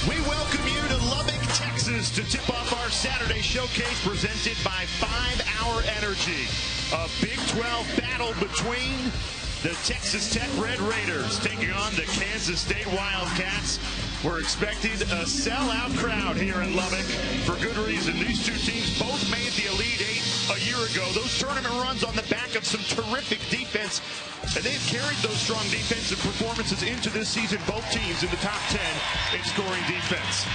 We welcome you to Lubbock, Texas to tip off our Saturday showcase presented by 5 Hour Energy. A Big 12 battle between the Texas Tech Red Raiders taking on the Kansas State Wildcats. We're expecting a sellout crowd here in Lubbock for good reason. These two teams both made the Elite Eight a year ago. Those tournament runs on the back of some terrific defense, and they've carried those strong defensive performances into this season. Both teams in the top 10 in scoring defense.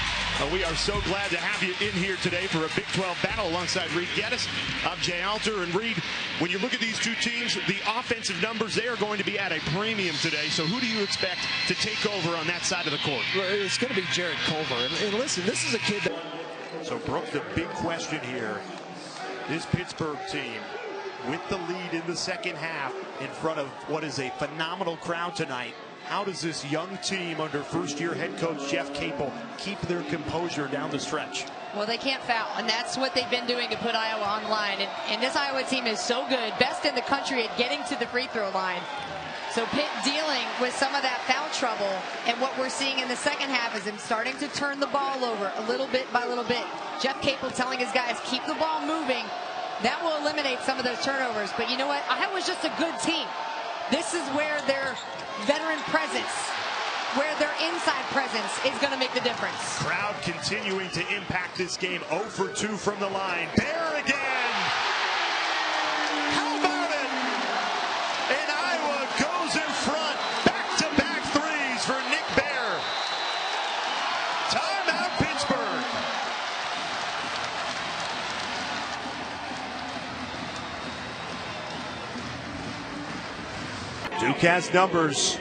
We are so glad to have you in here today for a Big 12 battle alongside Reed Geddes. I'm Jay Alter, and Reed, when you look at these two teams, the offensive numbers, they are going to be at a premium today. So who do you expect to take over on that side of the court? It's going to be Jarrett Culver. And listen, this is a kid that... So, Brooke, the big question here, this Pittsburgh team with the lead in the second half in front of what is a phenomenal crowd tonight. How does this young team under first-year head coach Jeff Capel keep their composure down the stretch? Well, they can't foul, and that's what they've been doing to put Iowa on line. And this Iowa team is so good, best in the country at getting to the free throw line. So Pitt dealing with some of that foul trouble, and what we're seeing in the second half is him starting to turn the ball over a little bit by little bit. Jeff Capel telling his guys, keep the ball moving. That will eliminate some of those turnovers. But you know what? Iowa's just a good team. This is where their veteran presence, where their inside presence is going to make the difference. Crowd continuing to impact this game. 0 for 2 from the line. Bear again. How about it? And Iowa goes in front. Back-to-back threes for Nick Bear. Timeout, Pittsburgh. Duke has numbers.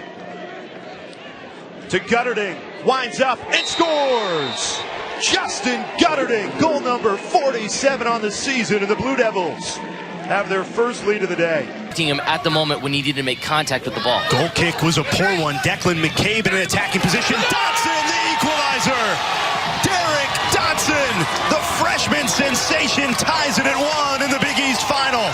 To Gutterding, winds up and scores! Justin Gutterding, goal number 47 on the season, and the Blue Devils have their first lead of the day. Him at the moment when he needed to make contact with the ball. Goal kick was a poor one. Declan McCabe in an attacking position. Dotson, the equalizer! Derek Dotson, the freshman sensation, ties it at 1 in the Big East final.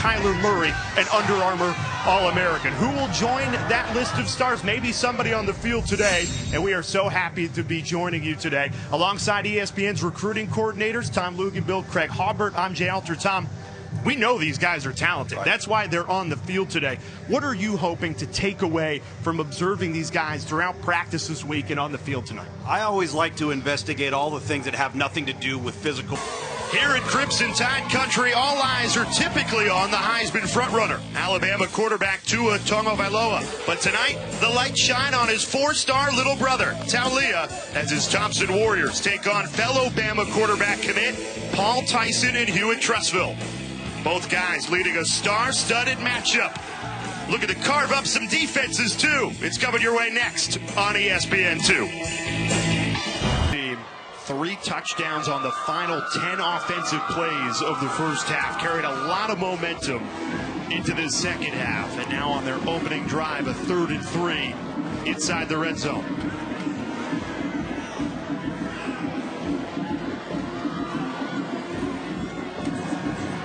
Kyler Murray, an Under Armour All-American. Who will join that list of stars? Maybe somebody on the field today, and we are so happy to be joining you today. Alongside ESPN's recruiting coordinators, Tom Luginbill, Craig Hawbert, I'm Jay Alter. Tom, we know these guys are talented. Right. That's why they're on the field today. What are you hoping to take away from observing these guys throughout practice this week and on the field tonight? I always like to investigate all the things that have nothing to do with physical. Here in Crimson Tide country, all eyes are typically on the Heisman frontrunner, Alabama quarterback Tua Tagovailoa. But tonight, the lights shine on his 4-star little brother, Taulia, as his Thompson Warriors take on fellow Bama quarterback commit Paul Tyson and Hewitt Trussville. Both guys leading a star-studded matchup. Looking to carve up some defenses, too. It's coming your way next on ESPN2. 3 touchdowns on the final 10 offensive plays of the first half. Carried a lot of momentum into this second half. And now on their opening drive, a 3rd and 3 inside the red zone.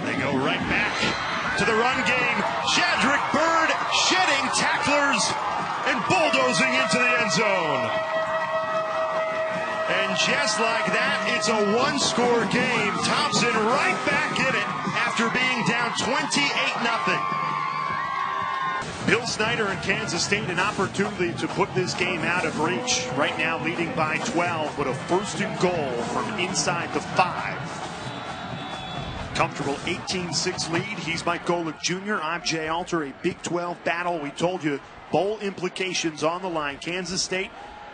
They go right back to the run game. Shadrick Bird shedding tacklers and bulldozing into the end zone. And just like that, it's a 1-score game. Thompson right back in it after being down 28-0. Bill Snyder and Kansas State an opportunity to put this game out of reach. Right now leading by 12, but a 1st and goal from inside the 5. Comfortable 18-6 lead. He's Mike Golick Jr. I'm Jay Alter. A Big 12 battle. We told you bowl implications on the line. Kansas State,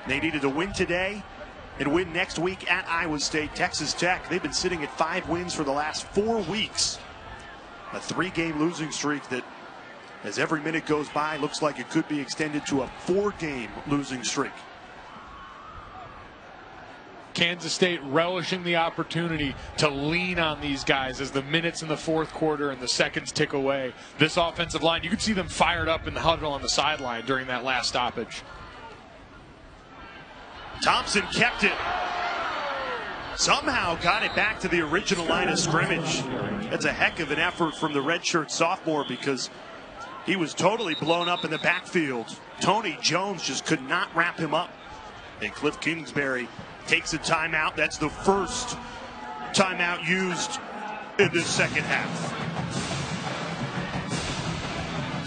they needed to win today and win next week at Iowa State. Texas Tech, they've been sitting at 5 wins for the last 4 weeks. A 3-game losing streak that, as every minute goes by, looks like it could be extended to a 4-game losing streak. Kansas State relishing the opportunity to lean on these guys as the minutes in the 4th quarter and the seconds tick away. This offensive line, you could see them fired up in the huddle on the sideline during that last stoppage. Thompson kept it. Somehow got it back to the original line of scrimmage. That's a heck of an effort from the redshirt sophomore because he was totally blown up in the backfield. Tony Jones just could not wrap him up. And Cliff Kingsbury takes a timeout. That's the first timeout used in this second half.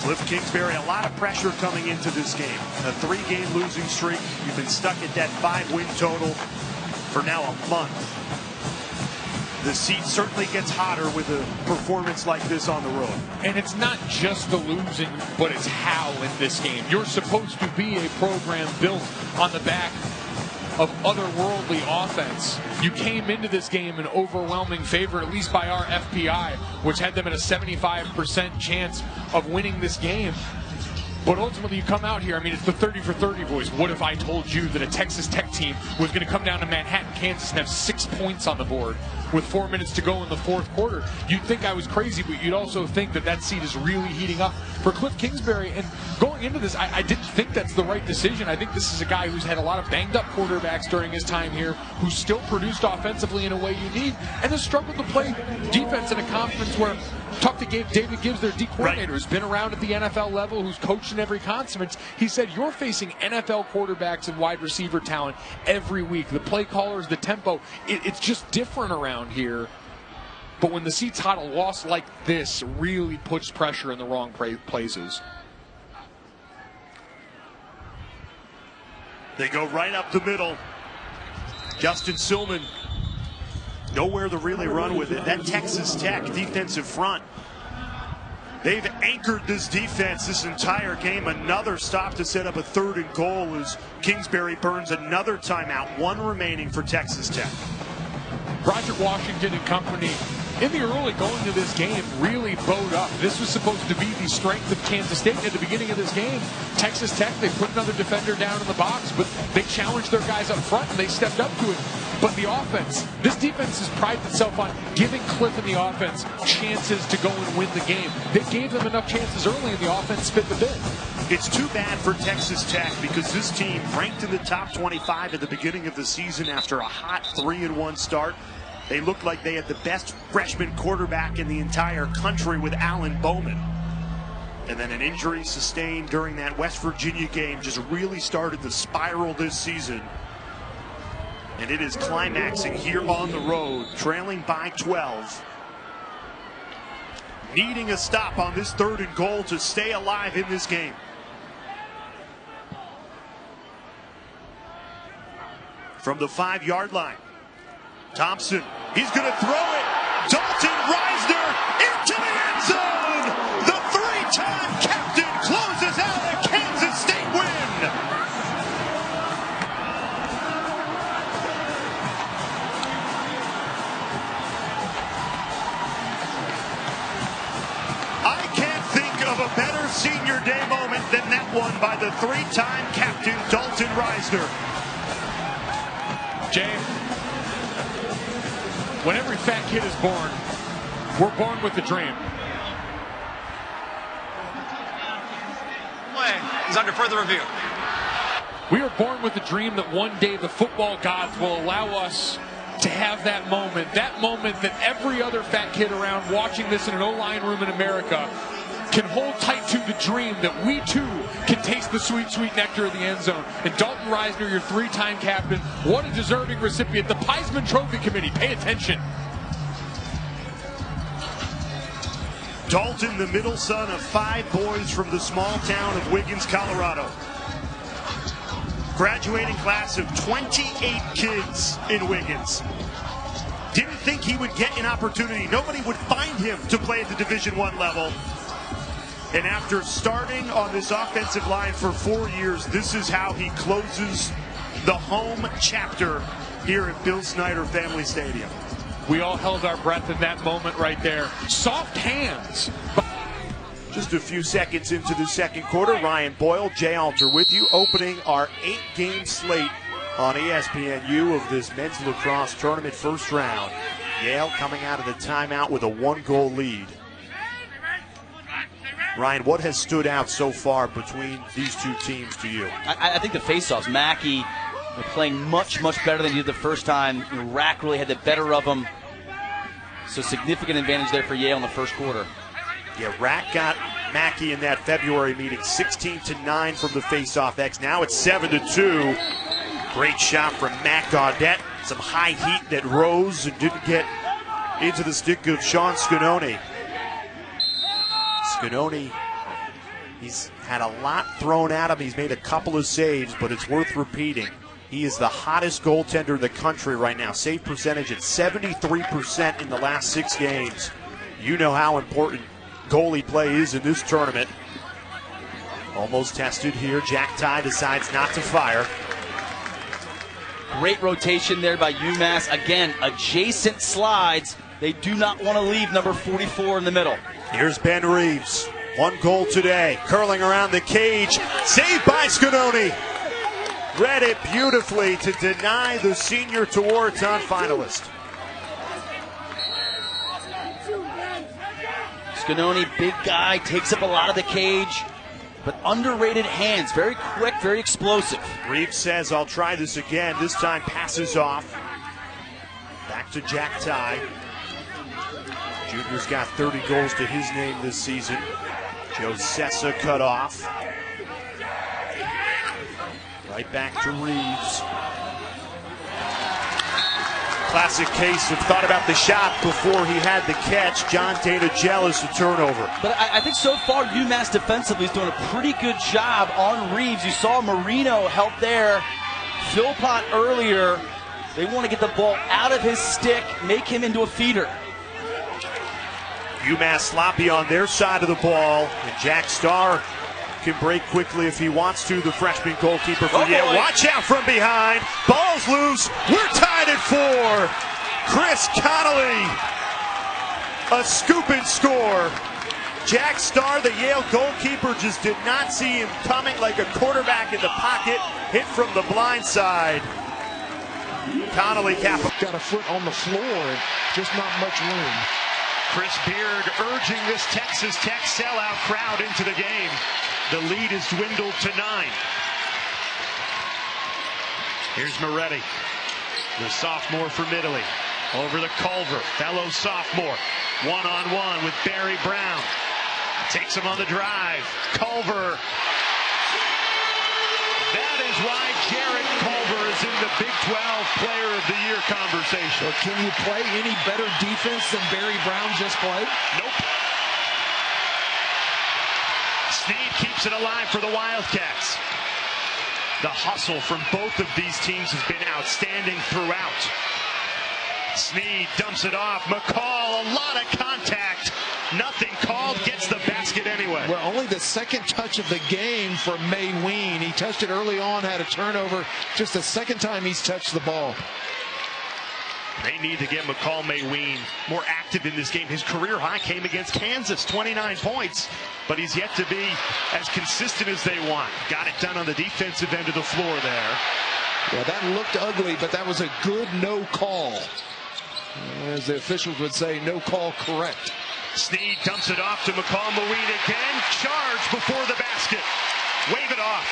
Cliff Kingsbury, a lot of pressure coming into this game. A 3-game losing streak. You've been stuck at that 5-win total for now a month. The seat certainly gets hotter with a performance like this on the road. And it's not just the losing, but it's how in this game. You're supposed to be a program built on the back of otherworldly offense. You came into this game an overwhelming favorite, at least by our FPI, which had them at a 75% chance of winning this game. But ultimately, you come out here, I mean, it's the 30 for 30 voice. What if I told you that a Texas Tech team was going to come down to Manhattan, Kansas and have 6 points on the board with 4 minutes to go in the fourth quarter? You'd think I was crazy, but you'd also think that that seat is really heating up for Cliff Kingsbury. And going into this, I didn't think that's the right decision. I think this is a guy who's had a lot of banged-up quarterbacks during his time here, who's still produced offensively in a way you need, and has struggled to play defense in a conference where talk to David Gibbs, their D coordinator, who's been around at the NFL level, who's coached in every conference. He said, you're facing NFL quarterbacks and wide receiver talent every week. The play callers, the tempo, it's just different around here. But when the seat's hot, a loss like this really puts pressure in the wrong places. They go right up the middle. Justin Silman, nowhere to really run with it. That Texas Tech defensive front, they've anchored this defense this entire game. Another stop to set up a 3rd and goal as Kingsbury burns another timeout. 1 remaining for Texas Tech. Roger Washington and company, in the early going to this game, really bowed up. This was supposed to be the strength of Kansas State at the beginning of this game. Texas Tech, they put another defender down in the box, but they challenged their guys up front and they stepped up to it. But the offense, this defense has prided itself on giving Cliff and the offense chances to go and win the game. They gave them enough chances early and the offense fit the bill. It's too bad for Texas Tech because this team ranked in the top 25 at the beginning of the season after a hot 3-1 start. They looked like they had the best freshman quarterback in the entire country with Alan Bowman. And then an injury sustained during that West Virginia game just really started the spiral this season. And it is climaxing here on the road, trailing by 12. Needing a stop on this 3rd and goal to stay alive in this game. From the 5-yard line, Thompson, he's going to throw it. Dalton Reisner into the end zone. The 3-time captain closes out a Kansas State win. I can't think of a better senior day moment than that one by the 3-time captain, Dalton Reisner. Jay, when every fat kid is born, we're born with a dream. Play is under further review. We are born with a dream that one day the football gods will allow us to have that moment that every other fat kid around watching this in an O-line room in America can hold tight to the dream that we too can taste the sweet, sweet nectar of the end zone. And Dalton Reisner, your 3-time captain, what a deserving recipient. The Heisman Trophy Committee, pay attention. Dalton, the middle son of 5 boys from the small town of Wiggins, Colorado. Graduating class of 28 kids in Wiggins. Didn't think he would get an opportunity. Nobody would find him to play at the Division I level. And after starting on this offensive line for 4 years, this is how he closes the home chapter here at Bill Snyder Family Stadium. We all held our breath in that moment right there. Soft hands. Just a few seconds into the second quarter, Ryan Boyle, Jay Alter with you, opening our 8-game slate on ESPNU of this men's lacrosse tournament first round. Yale coming out of the timeout with a 1-goal lead. Ryan, what has stood out so far between these two teams to you? I think the faceoffs. Mackey playing much, much better than he did the first time. Rack really had the better of him. So significant advantage there for Yale in the first quarter. Yeah, Rack got Mackey in that February meeting 16-9 from the faceoff X. Now it's 7-2. Great shot from Matt Gaudette. Some high heat that rose and didn't get into the stick of Sean Scanoni. Scanoni, he's had a lot thrown at him. He's made a couple of saves, but it's worth repeating. He is the hottest goaltender in the country right now. Save percentage at 73% in the last 6 games. You know how important goalie play is in this tournament. Almost tested here. Jack Tighe decides not to fire. Great rotation there by UMass. Again, adjacent slides. They do not want to leave number 44 in the middle. Here's Ben Reeves. 1 goal today. Curling around the cage. Saved by Scanoni. Read it beautifully to deny the senior Tewaaraton finalist. Scanoni, big guy, takes up a lot of the cage, but underrated hands. Very quick, very explosive. Reeves says, I'll try this again. This time passes off. Back to Jack Tighe. Junior's got 30 goals to his name this season. Joe Sessa cut off. Right back to Reeves. Classic case of thought about the shot before he had the catch. John Dana jealous, a turnover. But I think so far UMass defensively is doing a pretty good job on Reeves. You saw Marino help there. Philpott earlier. They want to get the ball out of his stick, make him into a feeder. UMass sloppy on their side of the ball, and Jack Starr can break quickly if he wants to, the freshman goalkeeper for Yale. Watch out from behind. Ball's loose. We're tied at 4. Chris Connolly, a scoop and score. Jack Starr, the Yale goalkeeper, just did not see him coming like a quarterback in the pocket. Hit from the blind side. Connolly got a foot on the floor and just not much room. Chris Beard urging this Texas Tech sellout crowd into the game. The lead is dwindled to 9. Here's Moretti, the sophomore from Italy. Over to Culver, fellow sophomore. One-on-one with Barry Brown. Takes him on the drive. Culver. That is why Jared Culver is in the Big 12 Player of the Year conversation. Well, can you play any better defense than Barry Brown just played? Nope. Snead keeps it alive for the Wildcats. The hustle from both of these teams has been outstanding throughout. Snead dumps it off. McCall, a lot of contact. Nothing called, gets the basket anyway. Well, only the second touch of the game for May Ween. He touched it early on, had a turnover. Just the second time he's touched the ball. They need to get McCall Mayween more active in this game. His career high came against Kansas, 29 points, but he's yet to be as consistent as they want. Got it done on the defensive end of the floor there. Yeah, that looked ugly, but that was a good no call. As the officials would say, no call correct. Snead dumps it off to McCall Mayween again. Charge before the basket. Wave it off.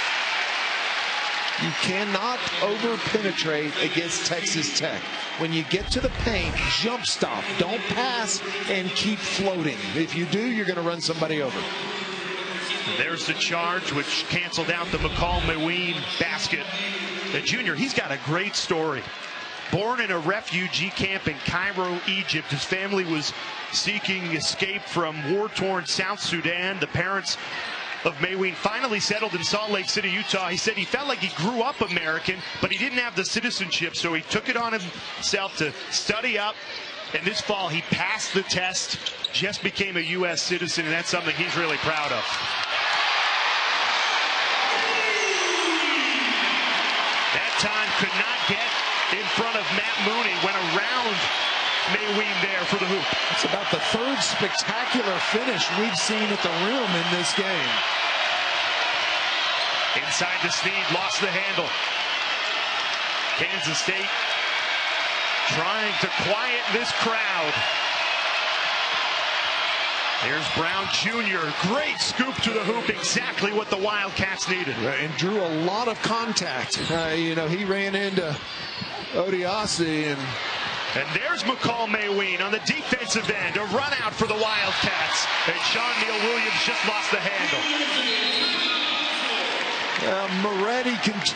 You cannot over-penetrate against Texas Tech. When you get to the paint, jump stop. Don't pass and keep floating. If you do, you're going to run somebody over. There's the charge, which canceled out the McCall Mayween basket. The junior, he's got a great story. Born in a refugee camp in Cairo, Egypt, his family was seeking escape from war-torn South Sudan. The parents of Mayween finally settled in Salt Lake City, Utah. He said he felt like he grew up American, but he didn't have the citizenship, so he took it on himself to study up. And this fall, he passed the test, just became a U.S. citizen, and that's something he's really proud of. That time could not get in front of Matt Mooney, went around Mayween there for the hoop. It's about the third spectacular finish we've seen at the rim in this game. Inside to Snead, lost the handle. Kansas State trying to quiet this crowd. Here's Brown Jr., great scoop to the hoop, exactly what the Wildcats needed. And drew a lot of contact. He ran into Odiasi and there's McCall Mayween on the defensive end, a run out for the Wildcats. And Sean Neal Williams just lost the handle. Moretti continues.